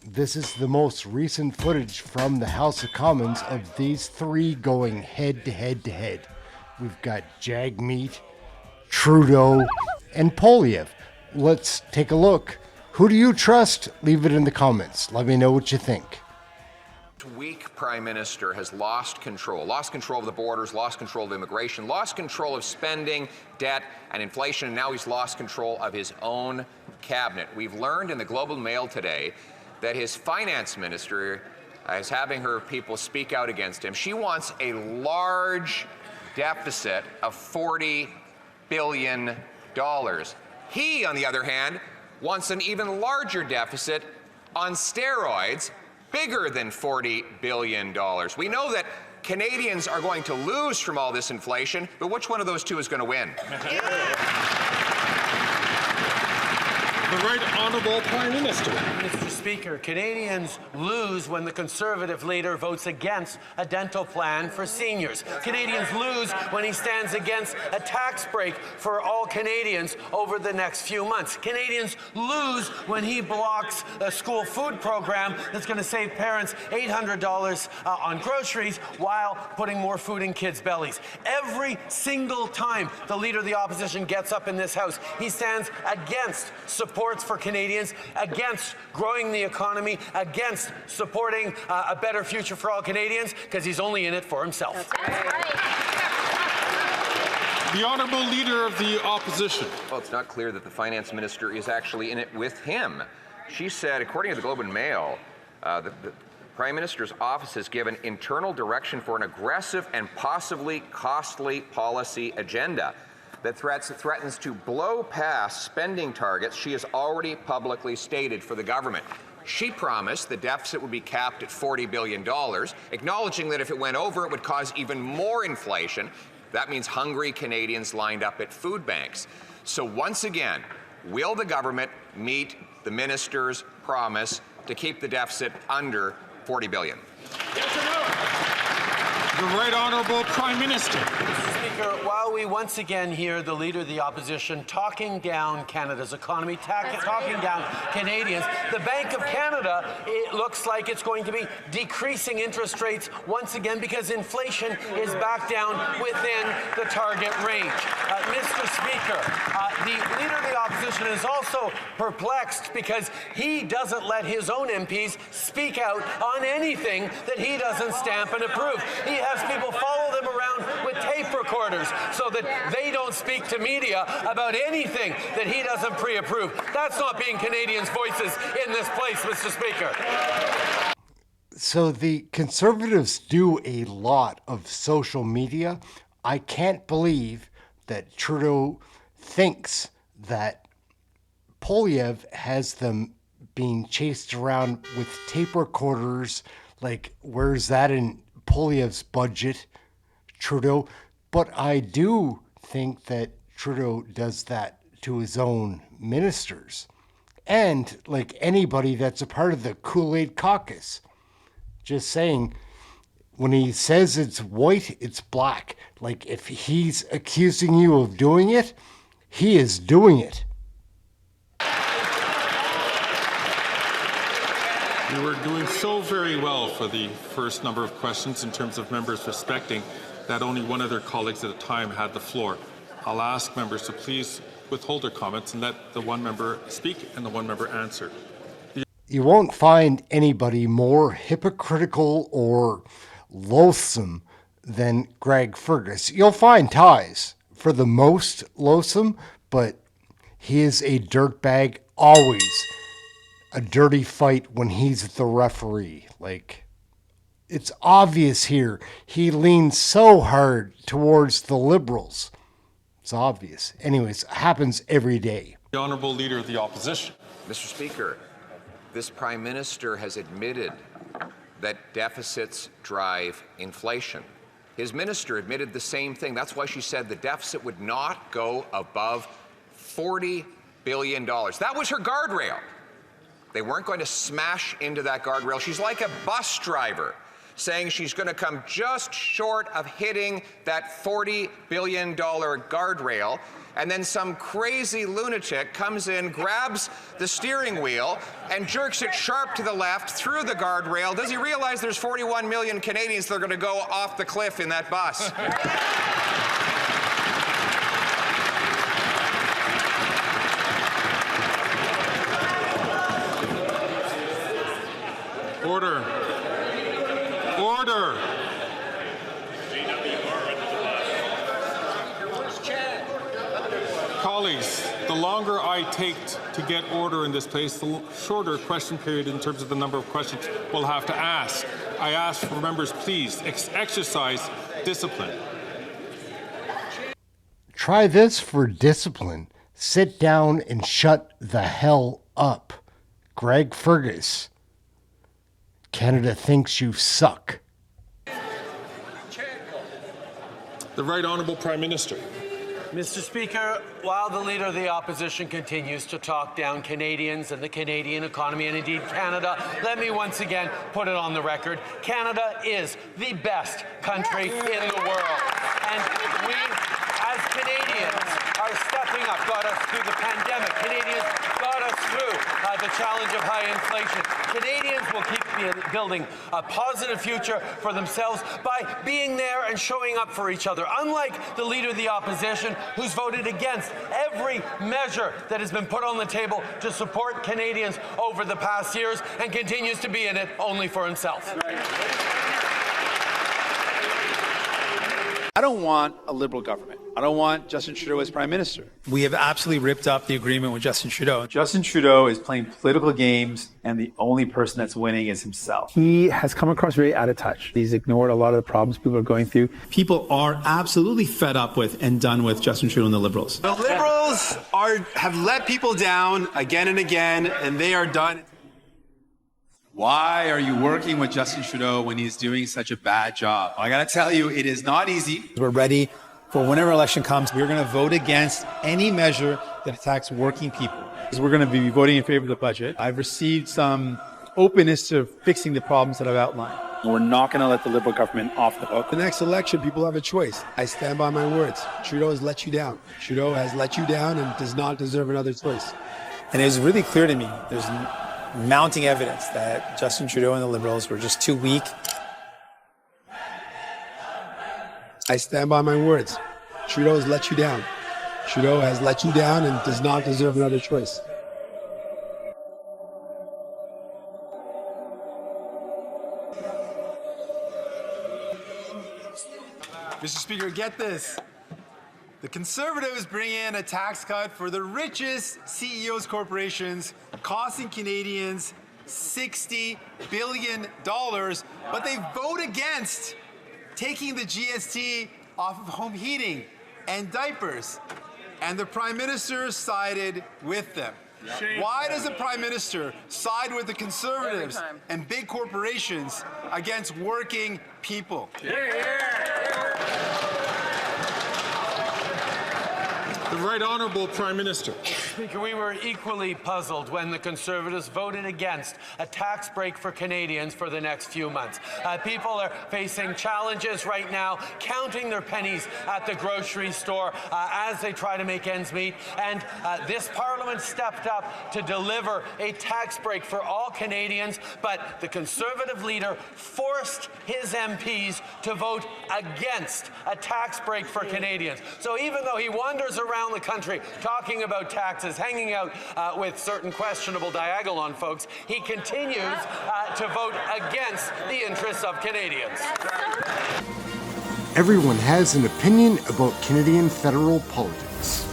This is the most recent footage from the House of Commons of these three going head to head to head. We've got Jagmeet, Trudeau, and Poilievre. Let's take a look. Who do you trust? Leave it in the comments. Let me know what you think. Weak Prime Minister has lost control of the borders, lost control of immigration, lost control of spending, debt, and inflation, and now he's lost control of his own cabinet. We've learned in the Globe and Mail today that his finance minister is having her people speak out against him. She wants a large deficit of $40 billion. He, on the other hand, wants an even larger deficit on steroids, bigger than $40 billion. We know that Canadians are going to lose from all this inflation, but which one of those two is going to win? The Right Honourable Prime Minister. Mr. Speaker, Canadians lose when the Conservative leader votes against a dental plan for seniors. Canadians lose when he stands against a tax break for all Canadians over the next few months. Canadians lose when he blocks a school food program that's going to save parents $800 on groceries while putting more food in kids' bellies. Every single time the Leader of the Opposition gets up in this House, he stands against supports for Canadians, against growing the economy, against supporting a better future for all Canadians, because he's only in it for himself. That's right. The Honourable Leader of the Opposition. Well, it's not clear that the finance minister is actually in it with him. She said, according to the Globe and Mail, the Prime Minister's office has given internal direction for an aggressive and possibly costly policy agenda that threatens to blow past spending targets she has already publicly stated for the government. She promised the deficit would be capped at $40 billion, acknowledging that if it went over, it would cause even more inflation. That means hungry Canadians lined up at food banks. So once again, will the government meet the minister's promise to keep the deficit under $40 billion? Yes or no? The Right Honourable Prime Minister. Mr. Speaker, while we once again hear the Leader of the Opposition talking down Canada's economy, talking down Canadians, the Bank of Canada, it looks like it's going to be decreasing interest rates once again because inflation is back down within the target range. Mr. Speaker, the Leader of the Opposition is also perplexed because he doesn't let his own MPs speak out on anything that he doesn't stamp and approve. He has people follow them around with tape recorders so that they don't speak to media about anything that he doesn't pre-approve. That's not being Canadians' voices in this place, Mr. Speaker. So the Conservatives do a lot of social media. I can't believe that Trudeau thinks that Poilievre has them being chased around with tape recorders. Like, where's that in Poilievre's budget, Trudeau? But I do think that Trudeau does that to his own ministers and like anybody that's a part of the Kool-Aid caucus. Just saying, when he says it's white, it's black. Like, if he's accusing you of doing it, he is doing it. You were doing so very well for the first number of questions in terms of members respecting that only one of their colleagues at a time had the floor. I'll ask members to please withhold their comments and let the one member speak and the one member answer. You won't find anybody more hypocritical or loathsome than Greg Fergus. You'll find ties for the most loathsome, but he is a dirtbag always. A dirty fight when he's the referee. Like, it's obvious here. He leans so hard towards the Liberals. It's obvious. Anyways, it happens every day. The Honourable Leader of the Opposition. Mr. Speaker, this Prime Minister has admitted that deficits drive inflation. His minister admitted the same thing. That's why she said the deficit would not go above $40 billion. That was her guardrail. They weren't going to smash into that guardrail. She's like a bus driver saying she's going to come just short of hitting that $40 billion guardrail. And then some crazy lunatic comes in, grabs the steering wheel, and jerks it sharp to the left through the guardrail. Does he realize there's 41 million Canadians that are going to go off the cliff in that bus? Order. Order. Colleagues, the longer I take to get order in this place, the shorter question period in terms of the number of questions we'll have to ask. I ask for members, please, exercise discipline. Try this for discipline. Sit down and shut the hell up. Greg Fergus. Canada thinks you suck. The Right Honourable Prime Minister. Mr. Speaker, while the Leader of the Opposition continues to talk down Canadians and the Canadian economy and indeed Canada, let me once again put it on the record. Canada is the best country in the world. And we, as Canadians, are stepping up, got us through the pandemic. Canadians got us through the challenge of high inflation. Canadians will keep building a positive future for themselves by being there and showing up for each other. Unlike the Leader of the Opposition, who's voted against every measure that has been put on the table to support Canadians over the past years and continues to be in it only for himself. I don't want a Liberal government. I don't want Justin Trudeau as Prime Minister. We have absolutely ripped up the agreement with Justin Trudeau. Justin Trudeau is playing political games, and the only person that's winning is himself. He has come across very out of touch. He's ignored a lot of the problems people are going through. People are absolutely fed up with and done with Justin Trudeau and the Liberals. The Liberals have let people down again and again, and they are done. Why are you working with Justin Trudeau when he's doing such a bad job? I got to tell you, it is not easy. We're ready for whenever election comes. We're going to vote against any measure that attacks working people. We're going to be voting in favor of the budget. I've received some openness to fixing the problems that I've outlined. We're not going to let the Liberal government off the hook. The next election, people have a choice. I stand by my words. Trudeau has let you down. Trudeau has let you down and does not deserve another choice. And it was really clear to me, there's mounting evidence that Justin Trudeau and the Liberals were just too weak. I stand by my words. Trudeau has let you down. Trudeau has let you down and does not deserve another choice. Mr. Speaker, get this. The Conservatives bring in a tax cut for the richest CEOs corporations, costing Canadians $60 billion, but they vote against taking the GST off of home heating and diapers. And the Prime Minister sided with them. Why does the Prime Minister side with the Conservatives and big corporations against working people? The Right Honourable Prime Minister. Speaker, we were equally puzzled when the Conservatives voted against a tax break for Canadians for the next few months. People are facing challenges right now, counting their pennies at the grocery store as they try to make ends meet. And this Parliament stepped up to deliver a tax break for all Canadians, but the Conservative leader forced his MPs to vote against a tax break for Canadians. So even though he wanders around the country talking about taxes, hanging out with certain questionable diagolon folks, he continues to vote against the interests of Canadians. Everyone has an opinion about Canadian federal politics.